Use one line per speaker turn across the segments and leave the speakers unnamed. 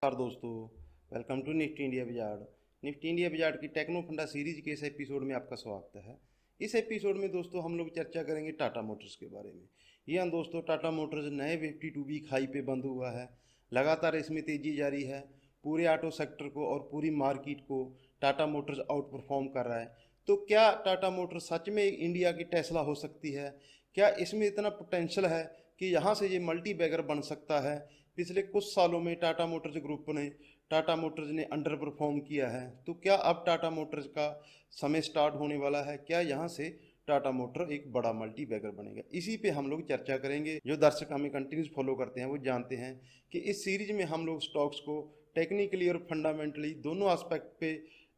नमस्कार दोस्तों। Welcome to Nifty India बाजार। निफ्टी इंडिया बाजार की टेक्नो फंडा सीरीज के इस एपिसोड में आपका स्वागत है। इस एपिसोड में दोस्तों हम लोग चर्चा करेंगे टाटा मोटर्स के बारे में। यह दोस्तों टाटा मोटर्स नए 52 वीक हाई पे बंद हुआ है। लगातार इसमें तेजी जारी है। पूरे ऑटो सेक्टर को और पूरी मार्केट को टाटा मोटर्स आउट परफॉर्म कर रहा है। तो क्या टाटा मोटर्स सच में इंडिया की टेस्ला हो सकती है? क्या इसमें इतना पोटेंशियल है कि यहाँ से ये मल्टी बैगर बन सकता है? पिछले कुछ सालों में टाटा मोटर्स ने अंडर परफॉर्म किया है। तो क्या अब टाटा मोटर्स का समय स्टार्ट होने वाला है? क्या यहाँ से टाटा मोटर एक बड़ा मल्टी बैगर बनेगा? इसी पे हम लोग चर्चा करेंगे। जो दर्शक हमें कंटिन्यूस फॉलो करते हैं वो जानते हैं कि इस सीरीज में हम लोग स्टॉक्स को टेक्निकली और फंडामेंटली दोनों एस्पेक्ट पे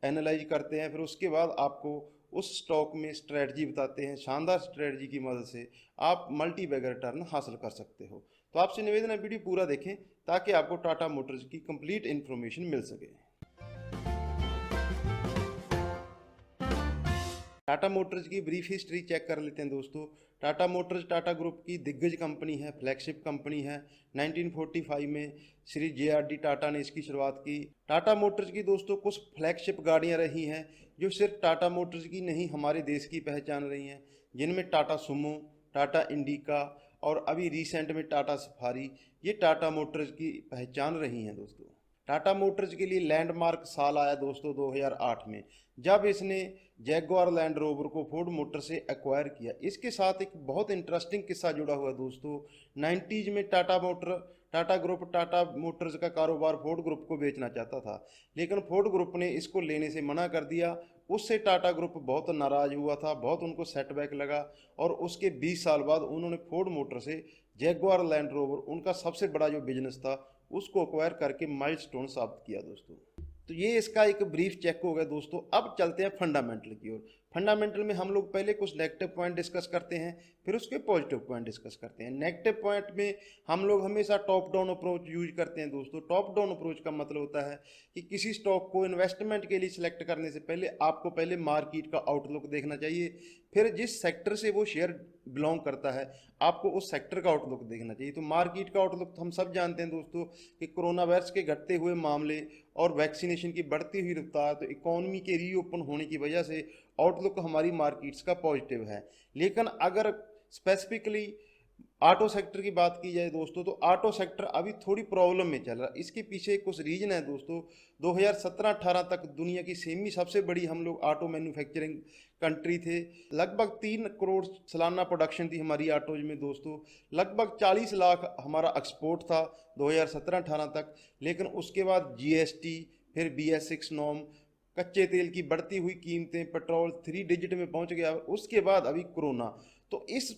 एनालाइज करते हैं। फिर उसके बाद आपको उस स्टॉक में स्ट्रेटजी बताते हैं। शानदार स्ट्रेटजी की मदद से आप मल्टी बैगर टर्न हासिल कर सकते हो। तो आपसे निवेदन है वीडियो पूरा देखें ताकि आपको टाटा मोटर्स की कंप्लीट इन्फॉर्मेशन मिल सके। टाटा मोटर्स की ब्रीफ हिस्ट्री चेक कर लेते हैं दोस्तों। टाटा मोटर्स टाटा ग्रुप की दिग्गज कंपनी है, फ्लैगशिप कंपनी है। 1945 में श्री जे.आर.डी टाटा ने इसकी शुरुआत की। टाटा मोटर्स की दोस्तों कुछ फ्लैगशिप गाड़ियां रही हैं जो सिर्फ टाटा मोटर्स की नहीं हमारे देश की पहचान रही हैं, जिनमें टाटा सुमो, टाटा इंडिका और अभी रिसेंट में टाटा सफारी ये टाटा मोटर्स की पहचान रही हैं दोस्तों। टाटा मोटर्स के लिए लैंडमार्क साल आया दोस्तों 2008 में, जब इसने जैगुआर लैंड रोवर को फोर्ड मोटर से एक्वायर किया। इसके साथ एक बहुत इंटरेस्टिंग किस्सा जुड़ा हुआ है दोस्तों। 90s में टाटा ग्रुप टाटा मोटर्स का कारोबार फोर्ड ग्रुप को बेचना चाहता था, लेकिन फोर्ड ग्रुप ने इसको लेने से मना कर दिया। उससे टाटा ग्रुप बहुत नाराज हुआ था, बहुत उनको सेटबैक लगा और उसके 20 साल बाद उन्होंने फोर्ड मोटर से जैगुआर लैंड रोवर, उनका सबसे बड़ा जो बिजनेस था, उसको एक्वायर करके माइलस्टोन साबित किया दोस्तों। तो ये इसका एक ब्रीफ चेक हो गया दोस्तों। अब चलते हैं फंडामेंटल की ओर। फंडामेंटल में हम लोग पहले कुछ नेगेटिव पॉइंट डिस्कस करते हैं, फिर उसके पॉजिटिव पॉइंट डिस्कस करते हैं। नेगेटिव पॉइंट में हम लोग हमेशा टॉप डाउन अप्रोच यूज करते हैं दोस्तों। टॉप डाउन अप्रोच का मतलब होता है कि किसी स्टॉक को इन्वेस्टमेंट के लिए सिलेक्ट करने से पहले आपको पहले मार्केट का आउटलुक देखना चाहिए, फिर जिस सेक्टर से वो शेयर बिलोंग करता है आपको उस सेक्टर का आउटलुक देखना चाहिए। तो मार्केट का आउटलुक तो हम सब जानते हैं दोस्तों कि कोरोना वायरस के घटते हुए मामले और वैक्सीनेशन की बढ़ती हुई रफ्तार, तो इकोनॉमी के रीओपन होने की वजह से आउटलुक हमारी मार्केट्स का पॉजिटिव है। लेकिन अगर स्पेसिफिकली ऑटो सेक्टर की बात की जाए दोस्तों, तो ऑटो सेक्टर अभी थोड़ी प्रॉब्लम में चल रहा है। इसके पीछे कुछ रीजन है दोस्तों। 2017-18 तक दुनिया की सेमी सबसे बड़ी हम लोग ऑटो मैन्युफैक्चरिंग कंट्री थे। लगभग 3 करोड़ सालाना प्रोडक्शन थी हमारी ऑटोज में दोस्तों। लगभग 40 लाख हमारा एक्सपोर्ट था 2017-18 तक। लेकिन उसके बाद जीएसटी, फिर BS6 नॉर्म, कच्चे तेल की बढ़ती हुई कीमतें, पेट्रोल 3 डिजिट में पहुंच गया। उसके बाद अभी कोरोना। तो इस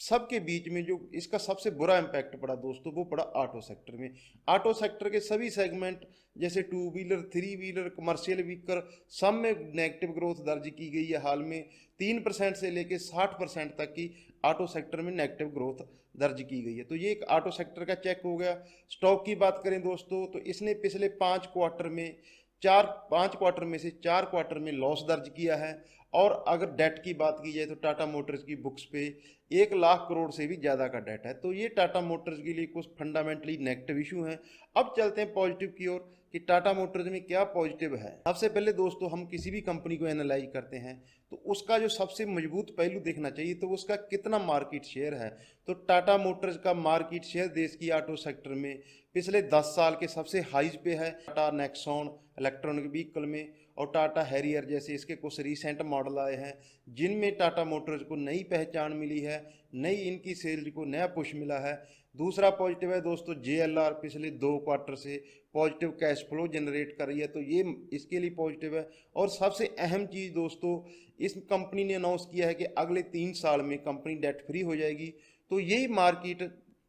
सब के बीच में जो इसका सबसे बुरा इम्पैक्ट पड़ा दोस्तों वो पड़ा ऑटो सेक्टर में। ऑटो सेक्टर के सभी सेगमेंट जैसे 2 व्हीलर, 3 व्हीलर, कमर्शियल व्हीकल, सब में नेगेटिव ग्रोथ दर्ज की गई है। हाल में 3% से लेकर 60% तक की ऑटो सेक्टर में नेगेटिव ग्रोथ दर्ज की गई है। तो ये एक ऑटो सेक्टर का चेक हो गया। स्टॉक की बात करें दोस्तों तो इसने पिछले 5 क्वार्टर में से 4 क्वार्टर में लॉस दर्ज किया है। और अगर डेट की बात की जाए तो टाटा मोटर्स की बुक्स पे 1 लाख करोड़ से भी ज़्यादा का डेट है। तो ये टाटा मोटर्स के लिए कुछ फंडामेंटली नेगेटिव इशू हैं। अब चलते हैं पॉजिटिव की ओर कि टाटा मोटर्स में क्या पॉजिटिव है। सबसे पहले दोस्तों हम किसी भी कंपनी को एनालाइज करते हैं तो उसका जो सबसे मजबूत पहलू देखना चाहिए तो उसका कितना मार्केट शेयर है। तो टाटा मोटर्स का मार्केट शेयर देश की ऑटो सेक्टर में पिछले 10 साल के सबसे हाइज पे है। टाटा नेक्सॉन इलेक्ट्रॉनिक व्हीकल में और टाटा हैरियर जैसे इसके कुछ रीसेंट मॉडल आए हैं जिनमें टाटा मोटर्स को नई पहचान मिली है, नई इनकी सेल को नया पुश मिला है। दूसरा पॉजिटिव है दोस्तों JLR पिछले 2 क्वार्टर से पॉजिटिव कैश फ्लो जनरेट कर रही है, तो ये इसके लिए पॉजिटिव है। और सबसे अहम चीज़ दोस्तों, इस कंपनी ने अनाउंस किया है कि अगले 3 साल में कंपनी डेट फ्री हो जाएगी। तो यही मार्केट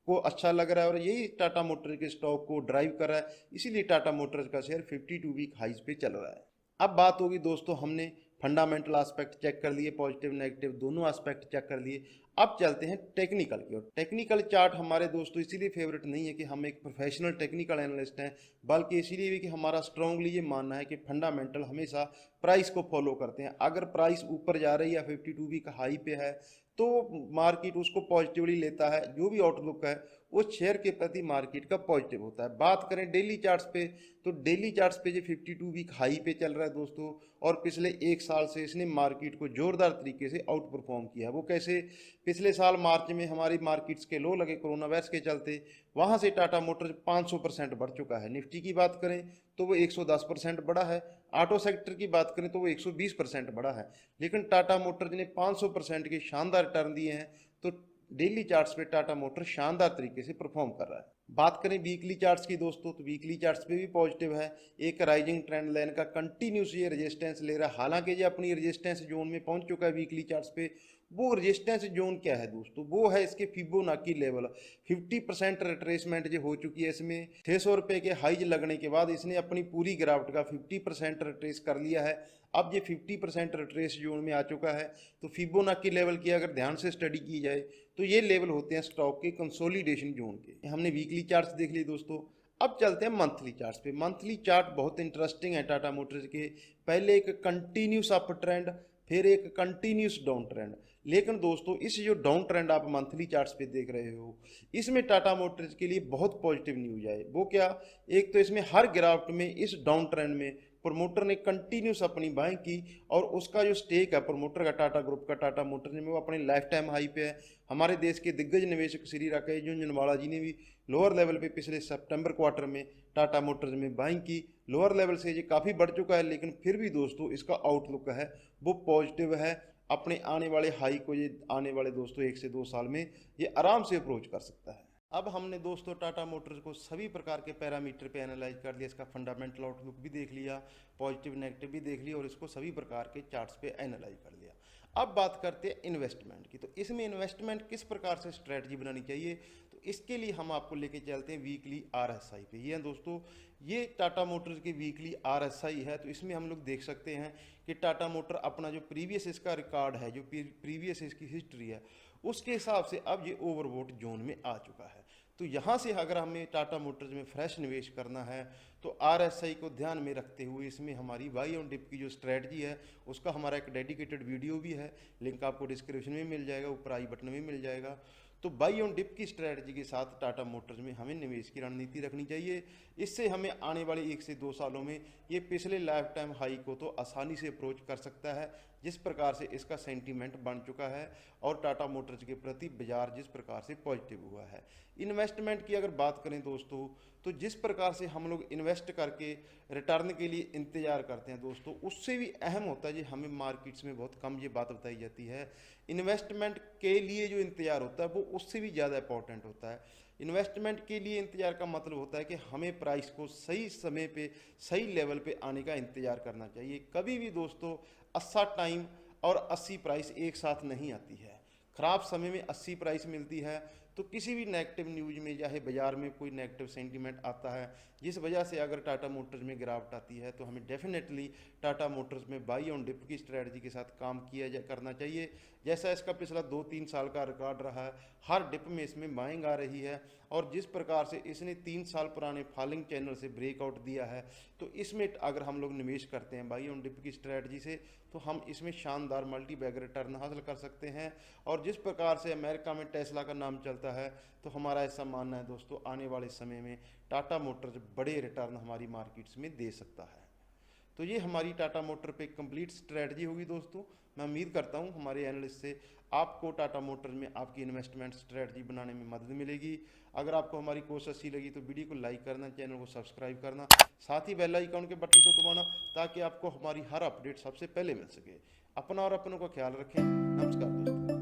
को अच्छा लग रहा है और यही टाटा मोटर्स के स्टॉक को ड्राइव कर रहा है। इसीलिए टाटा मोटर्स का शेयर 52 वीक हाइज पे चल रहा है। अब बात होगी दोस्तों, हमने फंडामेंटल एस्पेक्ट चेक कर लिए, पॉजिटिव नेगेटिव दोनों एस्पेक्ट चेक कर लिए। अब चलते हैं टेक्निकल की ओर। टेक्निकल चार्ट हमारे दोस्तों इसीलिए फेवरेट नहीं है कि हम एक प्रोफेशनल टेक्निकल एनालिस्ट हैं, बल्कि इसीलिए भी कि हमारा स्ट्रांगली ये मानना है कि फंडामेंटल हमेशा प्राइस को फॉलो करते हैं। अगर प्राइस ऊपर जा रही है 52 वीक हाई पे है तो मार्केट उसको पॉजिटिवली लेता है। जो भी आउटलुक है उस शेयर के प्रति मार्केट का पॉजिटिव होता है। बात करें डेली चार्ट्स पे, तो डेली चार्ट्स पे जो 52 वीक हाई पे चल रहा है दोस्तों, और पिछले एक साल से इसने मार्केट को जोरदार तरीके से आउट परफॉर्म किया है। वो कैसे? पिछले साल मार्च में हमारी मार्केट्स के लो लगे कोरोना वायरस के चलते, वहाँ से टाटा मोटर्स 500% बढ़ चुका है। निफ्टी की बात करें तो वो 110% बढ़ा है। ऑटो सेक्टर की बात करें तो वो 120% बढ़ा है। लेकिन टाटा मोटर्स ने 500% के शानदार रिटर्न दिए हैं। तो डेली चार्ट्स पे टाटा मोटर शानदार तरीके से परफॉर्म कर रहा है। बात करें वीकली चार्ट्स की दोस्तों, तो वीकली चार्ट्स पे भी पॉजिटिव है। एक राइजिंग ट्रेंड लाइन का कंटिन्यूस ये रेजिस्टेंस ले रहा है। हालांकि ये अपनी रेजिस्टेंस जोन में पहुंच चुका है वीकली चार्ट्स पे। वो रेजिस्टेंस जोन क्या है दोस्तों? वो है इसके फिबोनाची लेवल। 50% रिट्रेसमेंट जो हो चुकी है इसमें, 600 रुपये के हाइज लगने के बाद इसने अपनी पूरी गिरावट का 50% रिट्रेस कर लिया है। अब ये 50% रिट्रेस जोन में आ चुका है। तो फिबोनाची लेवल की अगर ध्यान से स्टडी की जाए तो ये लेवल होते हैं स्टॉक के कंसोलिडेशन जोन के। हमने वीकली चार्ट्स देख लिए दोस्तों। अब चलते हैं मंथली चार्ट्स पे। मंथली चार्ट बहुत इंटरेस्टिंग है टाटा मोटर्स के। पहले एक कंटिन्यूस अप ट्रेंड, फिर एक कंटिन्यूस डाउन ट्रेंड। लेकिन दोस्तों इस जो डाउन ट्रेंड आप मंथली चार्ट्स पे देख रहे हो, इसमें टाटा मोटर्स के लिए बहुत पॉजिटिव न्यूज है। वो क्या? एक तो इसमें हर गिरावट में इस डाउन ट्रेंड में प्रमोटर ने कंटिन्यूस अपनी बाइंग की, और उसका जो स्टेक है प्रमोटर का टाटा ग्रुप का टाटा मोटर्स में, वो अपने लाइफ टाइम हाई पे है। हमारे देश के दिग्गज निवेशक श्री राकेश झुनझुनवाला जी ने भी लोअर लेवल पे पिछले सितंबर क्वार्टर में टाटा मोटर्स में बाइंग की। लोअर लेवल से ये काफ़ी बढ़ चुका है, लेकिन फिर भी दोस्तों इसका आउटलुक है वो पॉजिटिव है। अपने आने वाले हाई को ये आने वाले दोस्तों 1 से 2 साल में ये आराम से अप्रोच कर सकता है। अब हमने दोस्तों टाटा मोटर्स को सभी प्रकार के पैरामीटर पे एनालाइज कर लिया। इसका फंडामेंटल आउटलुक भी देख लिया, पॉजिटिव नेगेटिव भी देख लिया, और इसको सभी प्रकार के चार्ट्स पे एनालाइज कर लिया। अब बात करते हैं इन्वेस्टमेंट की। तो इसमें इन्वेस्टमेंट किस प्रकार से स्ट्रेटजी बनानी चाहिए, तो इसके लिए हम आपको लेके चलते हैं वीकली RSI पे। ये है दोस्तों, ये टाटा मोटर्स की वीकली RSI है। तो इसमें हम लोग देख सकते हैं कि टाटा मोटर अपना जो प्रीवियस इसका रिकॉर्ड है, जो प्रीवियस इसकी हिस्ट्री है, उसके हिसाब से अब ये ओवरबोट जोन में आ चुका है। तो यहाँ से अगर हमें टाटा मोटर्स में फ्रेश निवेश करना है तो RSI को ध्यान में रखते हुए इसमें हमारी बाई ऑन डिप की जो स्ट्रेटजी है उसका हमारा एक डेडिकेटेड वीडियो भी है। लिंक आपको डिस्क्रिप्शन में मिल जाएगा, ऊपर आई बटन में मिल जाएगा। तो बाई ऑन डिप की स्ट्रेटजी के साथ टाटा मोटर्स में हमें निवेश की रणनीति रखनी चाहिए। इससे हमें आने वाले 1 से 2 सालों में ये पिछले लाइफ टाइम हाई को तो आसानी से अप्रोच कर सकता है, जिस प्रकार से इसका सेंटीमेंट बन चुका है और टाटा मोटर्स के प्रति बाजार जिस प्रकार से पॉजिटिव हुआ है। इन्वेस्टमेंट की अगर बात करें दोस्तों, तो जिस प्रकार से हम लोग इन्वेस्ट करके रिटर्न के लिए इंतजार करते हैं दोस्तों, उससे भी अहम होता है जी, हमें मार्केट्स में बहुत कम ये बात बताई जाती है। इन्वेस्टमेंट के लिए जो इंतजार होता है वो उससे भी ज़्यादा इंपॉर्टेंट होता है। इन्वेस्टमेंट के लिए इंतजार का मतलब होता है कि हमें प्राइस को सही समय पे सही लेवल पे आने का इंतजार करना चाहिए। कभी भी दोस्तों 80 टाइम और 80 प्राइस एक साथ नहीं आती है। ख़राब समय में 80 प्राइस मिलती है, तो किसी भी नेगेटिव न्यूज में चाहे बाजार में कोई नेगेटिव सेंटीमेंट आता है, जिस वजह से अगर टाटा मोटर्स में गिरावट आती है, तो हमें डेफिनेटली टाटा मोटर्स में बाई ऑन डिप की स्ट्रेटजी के साथ काम करना चाहिए। जैसा इसका पिछला 2-3 साल का रिकॉर्ड रहा है, हर डिप में इसमें बाइंग आ रही है, और जिस प्रकार से इसने 3 साल पुराने फॉलिंग चैनल से ब्रेकआउट दिया है, तो इसमें अगर हम लोग निवेश करते हैं बाई ऑन डिप की स्ट्रेटजी से, तो हम इसमें शानदार मल्टी बैग रिटर्न हासिल कर सकते हैं। और जिस प्रकार से अमेरिका में टेस्ला का नाम चलता है, तो हमारा ऐसा मानना है दोस्तों आने वाले समय में टाटा मोटर्स बड़े रिटर्न हमारी मार्केट्स में दे सकता है। तो ये हमारी टाटा मोटर पे कंप्लीट स्ट्रेटजी होगी दोस्तों। मैं उम्मीद करता हूँ हमारे एनालिस्ट से आपको टाटा मोटर्स में आपकी इन्वेस्टमेंट स्ट्रेटजी बनाने में मदद मिलेगी। अगर आपको हमारी कोशिश अच्छी लगी तो वीडियो को लाइक करना, चैनल को सब्सक्राइब करना, साथ ही बेल आइकन के बटन को दबाना, ताकि आपको हमारी हर अपडेट सबसे पहले मिल सके। अपना और अपनों का ख्याल रखें। नमस्कार दोस्तों।